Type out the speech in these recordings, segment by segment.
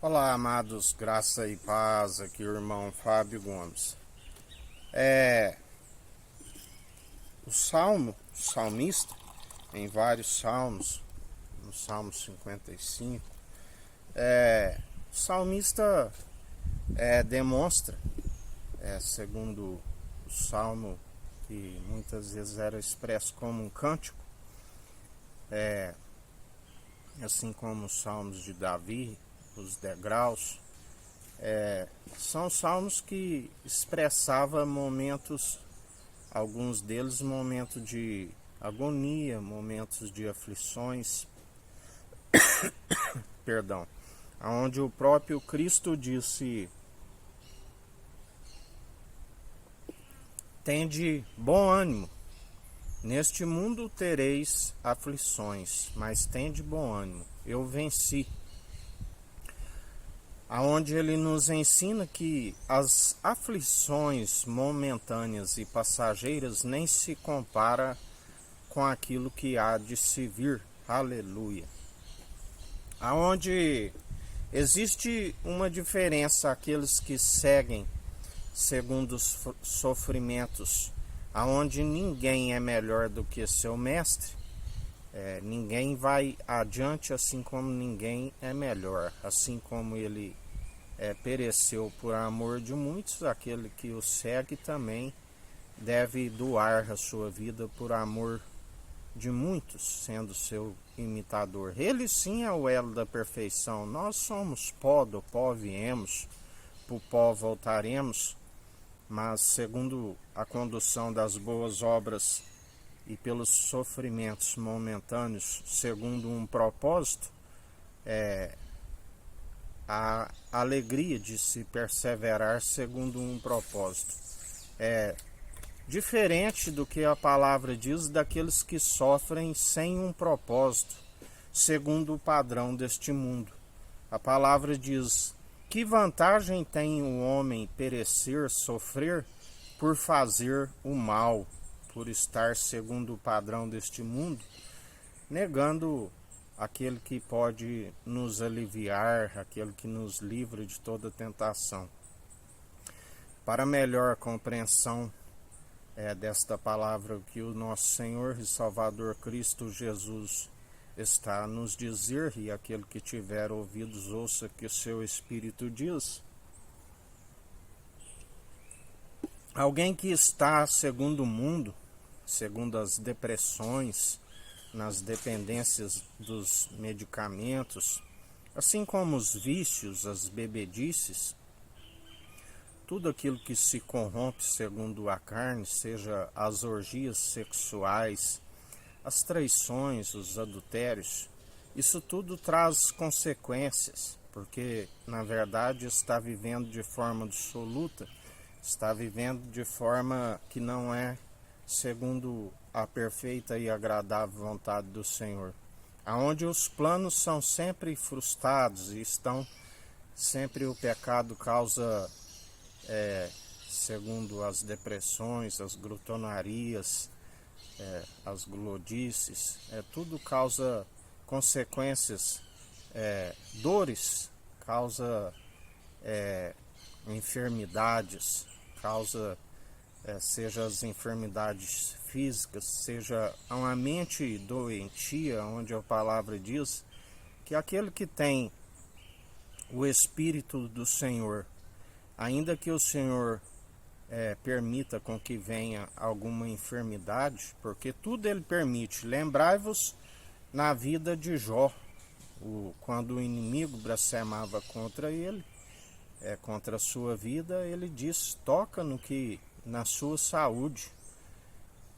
Olá, amados, graça e paz, aqui o irmão Fábio Gomes. O salmista, em vários salmos, no Salmo 55, o salmista demonstra, segundo o salmo, que muitas vezes era expresso como um cântico, assim como os salmos de Davi, os degraus, são salmos que expressava momentos, alguns deles momentos de agonia, momentos de aflições, perdão, onde o próprio Cristo disse: tende bom ânimo, neste mundo tereis aflições, mas tende bom ânimo, eu venci. Aonde ele nos ensina que as aflições momentâneas e passageiras nem se compara com aquilo que há de se vir. Aleluia. Aonde existe uma diferença aqueles que seguem segundo os sofrimentos, aonde ninguém é melhor do que seu mestre. Ninguém vai adiante assim como ninguém é melhor, assim como ele pereceu por amor de muitos, aquele que o segue também deve doar a sua vida por amor de muitos, sendo seu imitador. Ele sim é o elo da perfeição. Nós somos pó, do pó viemos, pro pó voltaremos, mas segundo a condução das boas obras e pelos sofrimentos momentâneos, segundo um propósito, a alegria de se perseverar segundo um propósito. É diferente do que a palavra diz daqueles que sofrem sem um propósito, segundo o padrão deste mundo. A palavra diz: que vantagem tem o homem perecer, sofrer, por fazer o mal, por estar segundo o padrão deste mundo, negando aquele que pode nos aliviar, aquele que nos livra de toda tentação. Para melhor compreensão desta palavra que o nosso Senhor e Salvador Cristo Jesus está a nos dizer, e aquele que tiver ouvidos ouça que o seu Espírito diz. Alguém que está segundo o mundo, segundo as depressões, nas dependências dos medicamentos, assim como os vícios, as bebedices, tudo aquilo que se corrompe segundo a carne, seja as orgias sexuais, as traições, os adultérios, isso tudo traz consequências, porque na verdade está vivendo de forma absoluta, está vivendo de forma que não é segundo a perfeita e agradável vontade do Senhor, aonde os planos são sempre frustrados e estão sempre o pecado causa, segundo as depressões, as glutonarias, as glodices, tudo causa consequências, dores, causa enfermidades, causa seja as enfermidades físicas, seja uma mente doentia, onde a palavra diz que aquele que tem o Espírito do Senhor, ainda que o Senhor permita com que venha alguma enfermidade, porque tudo ele permite. Lembrai-vos na vida de Jó, quando o inimigo blasfemava contra ele, contra a sua vida, ele disse: toca na sua saúde.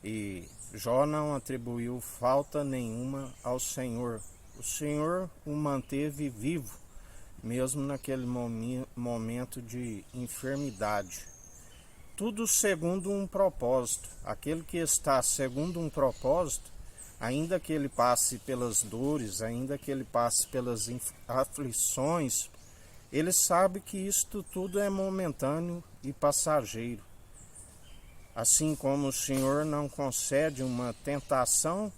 E Jó não atribuiu falta nenhuma ao Senhor. O Senhor o manteve vivo, mesmo naquele momento de enfermidade. Tudo segundo um propósito. Aquele que está segundo um propósito, ainda que ele passe pelas dores, ainda que ele passe pelas aflições, ele sabe que isto tudo é momentâneo e passageiro. Assim como o Senhor não concede uma tentação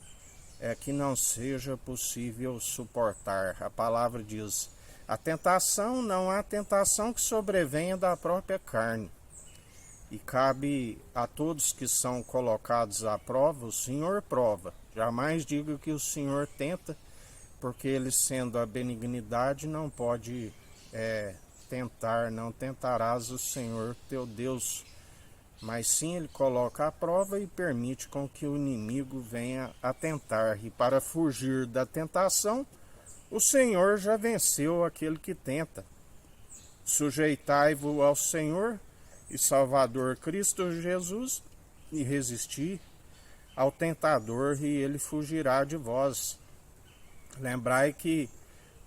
que não seja possível suportar. A palavra diz: A tentação, não há tentação que sobrevenha da própria carne. E cabe a todos que são colocados à prova, o Senhor prova. Jamais diga que o Senhor tenta, porque ele, sendo a benignidade, não pode tentar, não tentarás o Senhor teu Deus. Mas sim, ele coloca à prova e permite com que o inimigo venha a tentar. E para fugir da tentação, o Senhor já venceu aquele que tenta. Sujeitai-vos ao Senhor e Salvador Cristo Jesus, e resisti ao tentador, e ele fugirá de vós. Lembrai que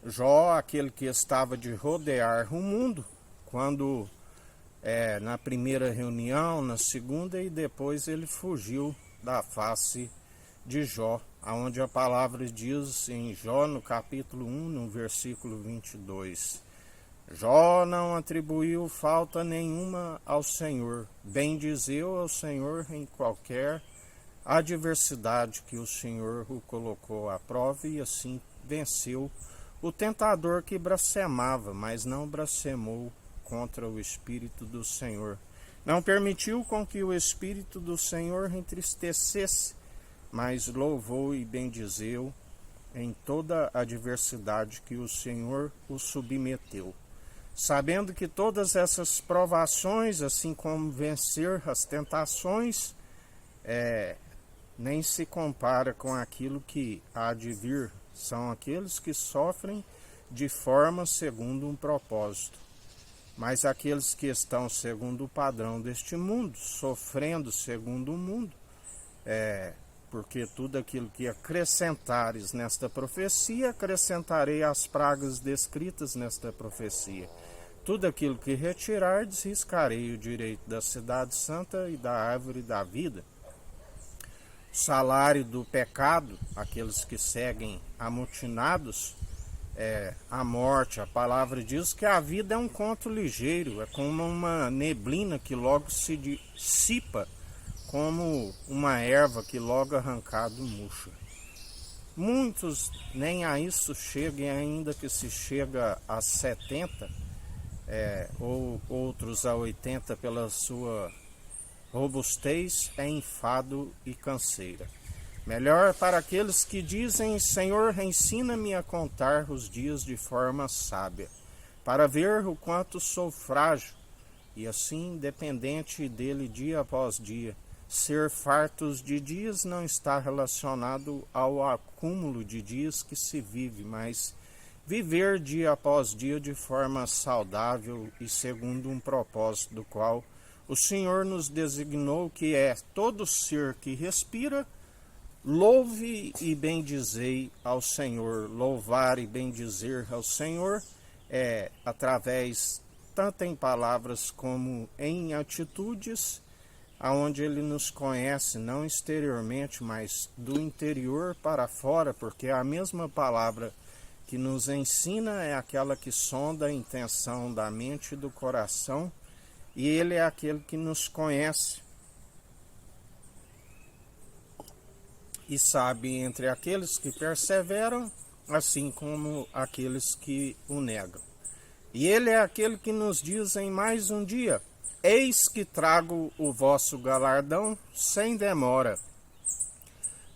Jó, aquele que estava de rodear o mundo, quando na primeira reunião, na segunda, e depois ele fugiu da face de Jó, aonde a palavra diz em Jó, no capítulo 1, no versículo 22, Jó não atribuiu falta nenhuma ao Senhor, bendizeu ao Senhor em qualquer adversidade que o Senhor o colocou à prova, e assim venceu o tentador que blasfemava, mas não blasfemou contra o Espírito do Senhor. Não permitiu com que o Espírito do Senhor entristecesse, mas louvou e bendizeu em toda a adversidade que o Senhor o submeteu. Sabendo que todas essas provações, assim como vencer as tentações, nem se compara com aquilo que há de vir. São aqueles que sofrem de forma segundo um propósito. Mas aqueles que estão segundo o padrão deste mundo, sofrendo segundo o mundo, porque tudo aquilo que acrescentares nesta profecia, acrescentarei as pragas descritas nesta profecia. Tudo aquilo que retirardes, riscarei o direito da cidade santa e da árvore da vida. O salário do pecado, aqueles que seguem amotinados, a morte. A palavra diz que a vida é um conto ligeiro, é como uma neblina que logo se dissipa, como uma erva que logo arrancado murcha. Muitos nem a isso chegam, ainda que se chega a 70, ou outros a 80 pela sua robustez, é enfado e canseira. Melhor para aqueles que dizem, Senhor, ensina-me a contar os dias de forma sábia, para ver o quanto sou frágil, e assim, dependente dele dia após dia. Ser fartos de dias não está relacionado ao acúmulo de dias que se vive, mas viver dia após dia de forma saudável e segundo um propósito do qual o Senhor nos designou, que é todo ser que respira, louve e bendizei ao Senhor. Louvar e bendizer ao Senhor através, tanto em palavras como em atitudes, aonde Ele nos conhece, não exteriormente, mas do interior para fora, porque a mesma palavra que nos ensina é aquela que sonda a intenção da mente e do coração, e Ele é aquele que nos conhece e sabe entre aqueles que perseveram, assim como aqueles que o negam. E Ele é aquele que nos diz em mais um dia, eis que trago o vosso galardão sem demora,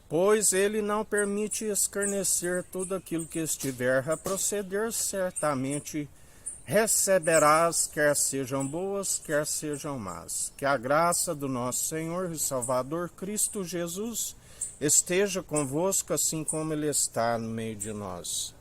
pois Ele não permite escarnecer tudo aquilo que estiver a proceder, certamente receberás, quer sejam boas, quer sejam más. Que a graça do nosso Senhor e Salvador Cristo Jesus esteja convosco, assim como Ele está no meio de nós.